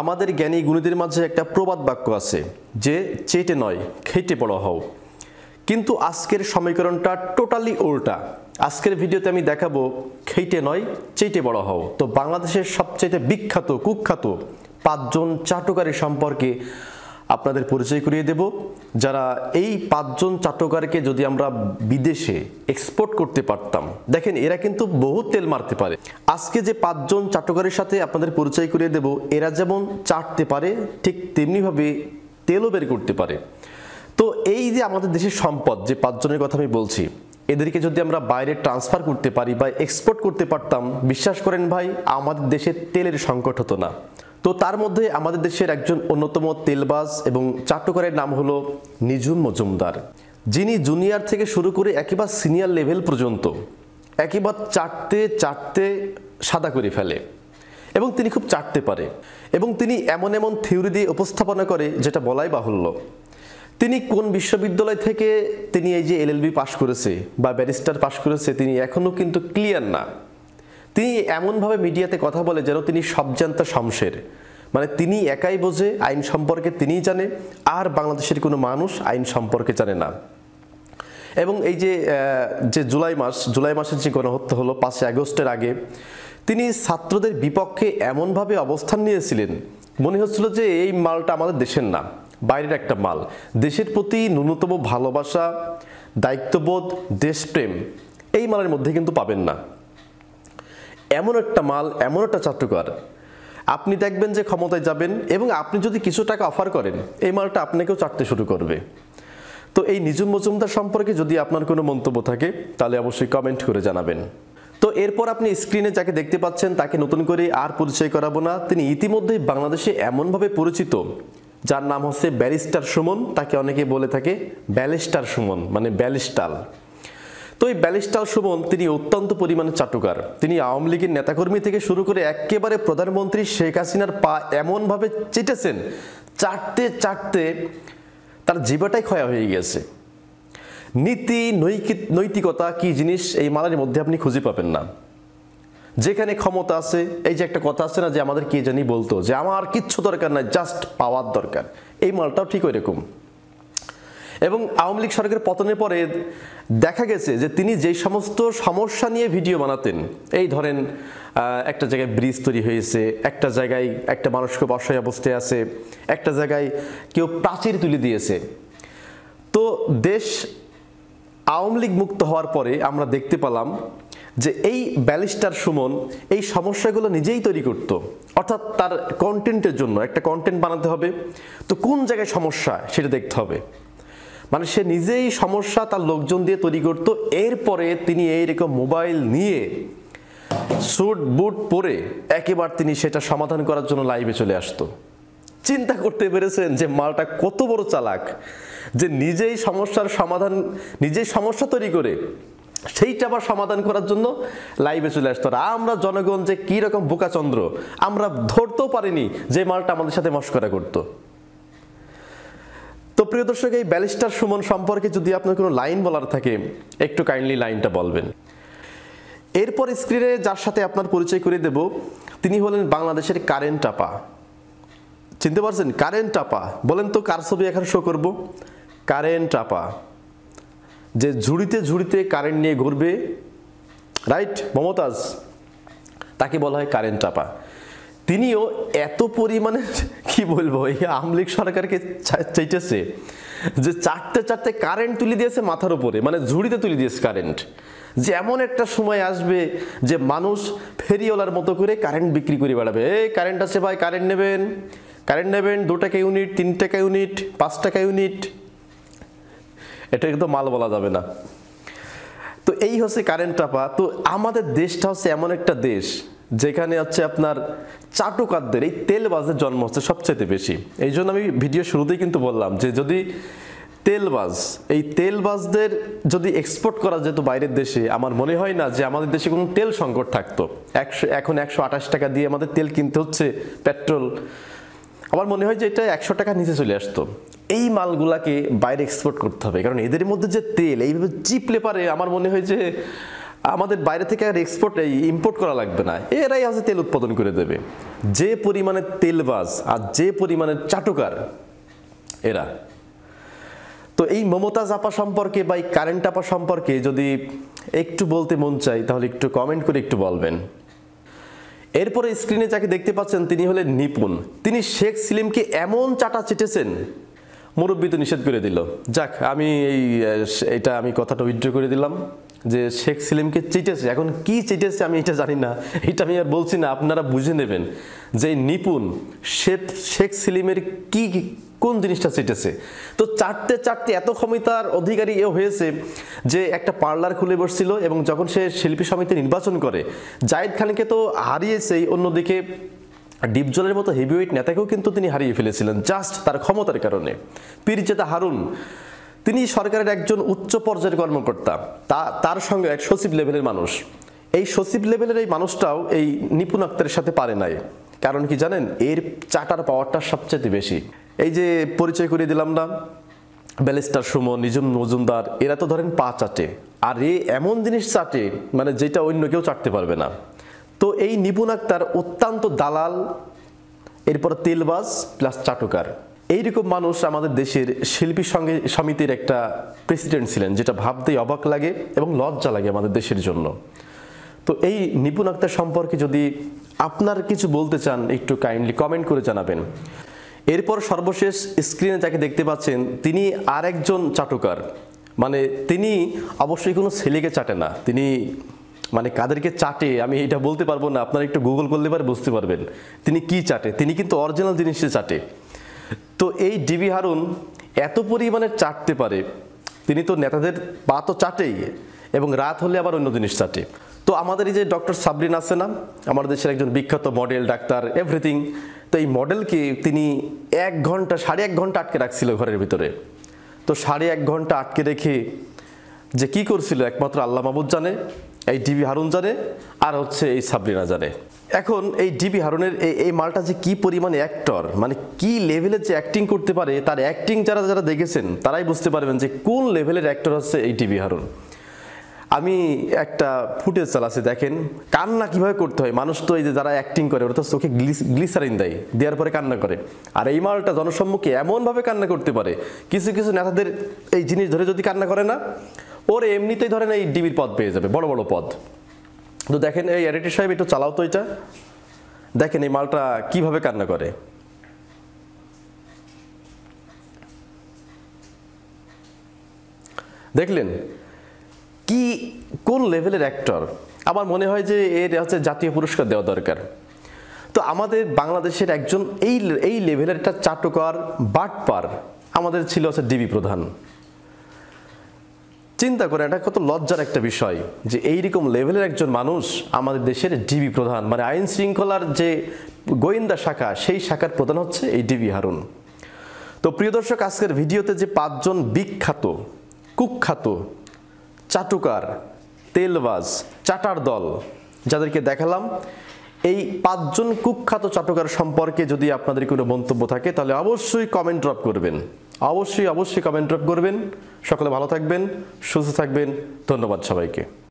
আমাদের জ্ঞানী গুণীদের মাঝে একটা প্রবাদ বাক্য আছে যে চেটে নয় খেটে বড় হও, কিন্তু আজকের সমীকরণটা টোটালি উল্টা। আজকের ভিডিওতে আমি দেখাবো খেটে নয় চেটে বড় হও। তো বাংলাদেশের সবচেয়ে বিখ্যাত কুখ্যাত 5 জন চাটুকারী সম্পর্কে আপনাদের পরিচয় করিয়ে দেব, যারা এই 5 জন চাটুকারকে যদি আমরা বিদেশে এক্সপোর্ট করতে পারতাম, দেখেন এরা কিন্তু বহু তেল মারতে পারে। আজকে যে 5 জন চাটুকারীর সাথে আপনাদের পরিচয় করিয়ে দেব, এরা যেমন চাটতে পারে ঠিক তেমনিভাবে তেলও বের করতে পারে। তো এই যে আমাদের দেশের সম্পদ যে 5 জনের কথা আমি বলছি, এদেরকে যদি আমরা বাইরে ট্রান্সফার করতে পারি বা এক্সপোর্ট করতে পারতাম, বিশ্বাস করেন ভাই, আমাদের দেশে তেলের সংকট হতো না। তো তার মধ্যে আমাদের দেশের একজন অন্যতম তেলবাজ এবং চাটুকারের নাম হলো নিঝুম মজুমদার, যিনি জুনিয়র থেকে শুরু করে একেবারে সিনিয়র লেভেল পর্যন্ত একেবারে চাটতে চাটতে সাদা করে ফেলে এবং তিনি খুব চাটতে পারে এবং তিনি এমন এমন থিওরি দিয়ে উপস্থাপনা করে যেটা বলাই বাহুল্য। তিনি কোন বিশ্ববিদ্যালয় থেকে তিনি এই যে এলএলবি পাশ করেছে বা ব্যারিস্টার পাশ করেছে তিনি এখনও কিন্তু ক্লিয়ার না। তিনি এমনভাবে মিডিয়াতে কথা বলে যেন তিনি সবজান্তা শমশের, মানে তিনি একাই বোঝে আইন সম্পর্কে, তিনিই জানে, আর বাংলাদেশের কোনো মানুষ আইন সম্পর্কে জানে না। এবং এই যে জুলাই মাসের যে গণহত্যা হলো 5 আগস্টের আগে, তিনি ছাত্রদের বিপক্ষে এমনভাবে অবস্থান নিয়েছিলেন, মনে হচ্ছিল যে এই মালটা আমাদের দেশের না, বাইরের একটা মাল। দেশের প্রতি ন্যূনতম ভালোবাসা, দায়িত্ববোধ, দেশপ্রেম এই মালের মধ্যে কিন্তু পাবেন না। এমন একটা মাল, এমন একটা চাটুকার, আপনি দেখবেন যে ক্ষমতায় যাবেন এবং আপনি যদি কিছু টাকা অফার করেন, এই মালটা আপনাকেও চাটতে শুরু করবে। তো এই নিঝুম মজুমদার সম্পর্কে যদি আপনার কোনো মন্তব্য থাকে তাহলে অবশ্যই কমেন্ট করে জানাবেন। তো এরপর আপনি স্ক্রিনে যাকে দেখতে পাচ্ছেন তাকে নতুন করে আর পরিচয় করাবো না। তিনি ইতিমধ্যেই বাংলাদেশে এমনভাবে পরিচিত, যার নাম হচ্ছে ব্যারিস্টার সুমন। তাকে অনেকে বলে থাকে ব্যালিস্টার সুমন, মানে ব্যালিস্টাল। তো এই ব্যালিস্টার সুমন তিনি অত্যন্ত পরিমাণে চাটুকার। তিনি আওয়ামী লীগের নেতাকর্মী থেকে শুরু করে একেবারে প্রধানমন্ত্রী শেখ হাসিনার পা এমনভাবে চেটেছেন, চাটতে চাটতে তার জিবাটাই ক্ষয় হয়ে গেছে। নীতি নৈতিকতা কি জিনিস এই মালের মধ্যে আপনি খুঁজে পাবেন না। যেখানে ক্ষমতা আছে, এই যে একটা কথা আছে না যে আমাদের কে জানি বলতো যে আমার কিচ্ছু দরকার নাই, জাস্ট পাওয়ার দরকার, এই মালটাও ঠিক ওই রকম। এবং আওয়ামী লীগ সরকারের পতনের পরে দেখা গেছে যে তিনি যেই সমস্ত সমস্যা নিয়ে ভিডিও বানাতেন, এই ধরেন একটা জায়গায় ব্রিজ তৈরি হয়েছে, একটা জায়গায় একটা মানুষ খুব অসহায় অবস্থায় আছে, একটা জায়গায় কেউ প্রাচীর তুলে দিয়েছে। তো দেশ আওয়ামী লীগ মুক্ত হওয়ার পরে আমরা দেখতে পেলাম যে এই ব্যালিস্টার সুমন এই সমস্যাগুলো নিজেই তৈরি করত। অর্থাৎ তার কন্টেন্টের জন্য একটা কন্টেন্ট বানাতে হবে, তো কোন জায়গায় সমস্যা সেটা দেখতে হবে, মানে সে নিজেই সমস্যা তার লোকজন দিয়ে তৈরি করত। এরপরে তিনি এইরকম মোবাইল নিয়ে স্যুট বুট পরে একেবারে তিনি সেটা সমাধান করার জন্য লাইভে চলে আসতো। চিন্তা করতে পেরেছেন যে মালটা কত বড় চালাক, যে নিজেই সমস্যার সমাধান, নিজেই সমস্যা তৈরি করে সেইটা আবার সমাধান করার জন্য লাইভে চলে আসতো। আর আমরা জনগণ যে কি রকম বোকাচন্দ্র, আমরা ধরতেও পারিনি যে মালটা আমাদের সাথে মশকরা করতো। তো প্রিয় দর্শক, এই ব্যালিস্টার সুমন সম্পর্কে যদি আপনার কোনো লাইন বলার থাকে একটু কাইন্ডলি লাইনটা বলবেন। এরপর স্ক্রিনে যার সাথে আপনার পরিচয় করে দেব, তিনি হলেন বাংলাদেশের কারেন্ট আপা। চিনতে পারছেন কারেন্ট আপা? বলেন তো কার ছবি এখন শো করব? কারেন্ট আপা, যে ঝুড়িতে ঝুড়িতে কারেন্ট নিয়ে ঘুরবে, রাইট? মমতাজ, তাকে বলা হয় কারেন্ট আপা। তিনিও এত পরিমাণে কি বলবো, এই আওয়ামী লীগ সরকারকে চাইতেছে যে চাটতে চাটতে কারেন্ট তুলে দিয়েছে মাথার উপরে, মানে ঝুড়িতে তুলে দিয়েছে কারেন্ট। যে এমন একটা সময় আসবে যে মানুষ ফেরিওয়ালার মতো করে কারেন্ট বিক্রি করে বেড়াবে। এই কারেন্ট আছে ভাই, কারেন্ট নেবেন, কারেন্ট নেবেন, 2 টাকা ইউনিট, 3 টাকা ইউনিট, 5 টাকা ইউনিট। এটা কিন্তু মাল বলা যাবে না। তো এই হচ্ছে কারেন্ট আপা। তো আমাদের দেশটা হচ্ছে এমন একটা দেশ যেখানে হচ্ছে আপনার চাটুকারদের, এই তেলবাজদের জন্ম হচ্ছে সবচাইতে বেশি। এই জন্য আমি ভিডিও শুরুতেই কিন্তু বললাম যে যদি এই তেলবাজদের যদি এক্সপোর্ট করা যেত বাইরের দেশে, আমার মনে হয় না যে আমাদের দেশে কোনো তেল সংকট থাকতো। এখন 128 টাকা দিয়ে আমাদের তেল কিনতে হচ্ছে, পেট্রোল। আমার মনে হয় যে এটা 100 টাকার নিচে চলে আসতো। এই মালগুলাকে বাইরে এক্সপোর্ট করতে হবে, কারণ এদের মধ্যে যে তেল এইভাবে চিপলে পারে, আমার মনে হয় যে আমাদের বাইরে থেকে আর ইম্পোর্ট করা লাগবে না, এরাই আছে তেল উৎপাদন করে দেবে। যে পরিমাণে তেলবাজ আর যে পরিমাণে চাটুকার এরা। তো এই মমতাজ আপা সম্পর্কে বা এই কারেন্ট আপা সম্পর্কে যদি একটু বলতে মন চাই তাহলে একটু কমেন্ট করে একটু বলবেন। এরপরে স্ক্রিনে যাকে দেখতে পাচ্ছেন তিনি হলেন নিপুণ। তিনি শেখ সেলিমকে এমন চাটা চেটেছেন, মুরব্বী তো নিষেধ করে দিল। যাক, আমি আমি কথাটা উইথড্র করে দিলাম যে শেখ সেলিমকে চেটেছে। এখন কি চেটেছে আমি এটা জানি না, এটা আমি আর বলছি না, আপনারা বুঝে নেবেন যে নিপুণ শেখ সেলিমের কোন জিনিসটা চেটেছে। তো চাটতে চাটতে এত ক্ষমতার অধিকারী হয়েছে যে একটা পার্লার খুলে বসছিল, এবং যখন সে শিল্পী সমিতি নির্বাচন করে জাহিদ খানকে তো হারিয়েছেই, অন্যদিকে ডিপজলের মতো হেভিওয়েট নেতাকেও কিন্তু তিনি হারিয়ে ফেলেছিলেন জাস্ট তার ক্ষমতার কারণে। পীরজাদা হারুন তিনি সরকারের একজন উচ্চ পর্যায়ের কর্মকর্তা, তার সঙ্গে এক সচিব লেভেলের মানুষ। এই সচিব লেভেলের এই মানুষটাও এই নিপুণ আক্তারের সাথে পারে নাই। কারণ কি জানেন, এর চাটার পাওয়ারটা সবচেয়ে বেশি। এই যে পরিচয় করিয়ে দিলাম না, ব্যারিস্টার সুমন, নিজুম মজুমদার, এরা তো ধরেন পা চাটে, আর এমন জিনিস চাটে মানে যেটা অন্য কেউ চাটতে পারবে না। তো এই নিপুণ আক্তার অত্যন্ত দালাল, এরপর তেলবাজ প্লাস চাটুকার। এইরকম মানুষ আমাদের দেশের শিল্পী সমিতির একটা প্রেসিডেন্ট ছিলেন, যেটা ভাবতেই অবাক লাগে এবং লজ্জা লাগে আমাদের দেশের জন্য। তো এই নিপুণ আক্তার সম্পর্কে যদি আপনার কিছু বলতে চান একটু কাইন্ডলি কমেন্ট করে জানাবেন। এরপর সর্বশেষ স্ক্রিনে যাকে দেখতে পাচ্ছেন তিনি আরেকজন চাটুকার। মানে তিনি অবশ্যই কোনো ছেলেকে চাটে না, তিনি মানে কাদেরকে চাটে আমি এটা বলতে পারবো না, আপনারা একটু গুগল করলে পারে বুঝতে পারবেন তিনি কি চাটে। তিনি কিন্তু অরিজিনাল জিনিসে চাটে। তো এই ডিবি হারুন এত পরিমাণে চাটতে পারে, তিনি তো নেতাদের পা তো চাটেই, এবং রাত হলে আবার অন্য জিনিস চাটে। তো আমাদের এই যে ডক্টর সাবরিন আছে না, আমাদের দেশের একজন বিখ্যাত মডেল, ডাক্তার, এভরিথিং। তো এই মডেলকে তিনি 1.5 ঘন্টা আটকে রাখছিল ঘরের ভিতরে। তো 1.5 ঘন্টা আটকে রেখে যে কি করছিল একমাত্র আল্লাহ মাহবুব জানে, এই ডিবি হারুন জানে, আর হচ্ছে এই সাবরিনা জানে। এখন এই ডিবি হারুনের এই মালটা যে কি পরিমাণে অ্যাক্টর, মানে কি লেভেলের যে অ্যাক্টিং করতে পারে, তার অ্যাক্টিং যারা দেখেছেন তারাই বুঝতে পারবেন যে কোন লেভেলের অ্যাক্টর হচ্ছে এই ডিবি হারুন। আমি একটা ফুটেজ চালাচ্ছি, দেখেন কান্না কিভাবে করতে হয়। মানুষ তো এই যে যারা অ্যাক্টিং করে ওরা তো চোখে গ্লিসারিন দেওয়ার পরে কান্না করে, আর এই মালটা জনসম্মুখে এমনভাবে কান্না করতে পারে। কিছু কিছু নেতাদের এই জিনিস ধরে যদি কান্না করে না, ওর এমনিতেই ধরেন এই ডিবির পদ পেয়ে যাবে, বড় বড় পদ। তো দেখেন এই এডিটর সাহেব একটু চালাও তো এটা, দেখেন এই মালটা কিভাবে কান্না করে। দেখলেন কি কোন লেভেলের অ্যাক্টর। আমার মনে হয় যে এর হচ্ছে জাতীয় পুরস্কার দেওয়া দরকার। তো আমাদের বাংলাদেশের একজন এই লেভেলের একটা চাটুকার বাটপার আমাদের ছিল হচ্ছে ডিবি প্রধান। চিন্তা করে, এটা কত লজ্জার একটা বিষয় যে এইরকম লেভেলের একজন মানুষ আমাদের দেশের ডিবি প্রধান, মানে আইন শৃঙ্খলার যে গোয়েন্দা শাখা, সেই শাখার প্রধান হচ্ছে এই ডিবি হারুন। তো প্রিয় দর্শক, আজকের ভিডিওতে যে 5 জন বিখ্যাত কুখ্যাত চাটুকার, তেলবাজ, চাটার দল যাদেরকে দেখালাম, এই 5 জন কুখ্যাত চাটুকার সম্পর্কে যদি আপনাদের কোনো মন্তব্য থাকে তাহলে অবশ্যই কমেন্ট ড্রপ করবেন। অবশ্যই কমেন্ট ড্রপ করবেন। সকলে ভালো থাকবেন, সুস্থ থাকবেন। ধন্যবাদ সবাইকে।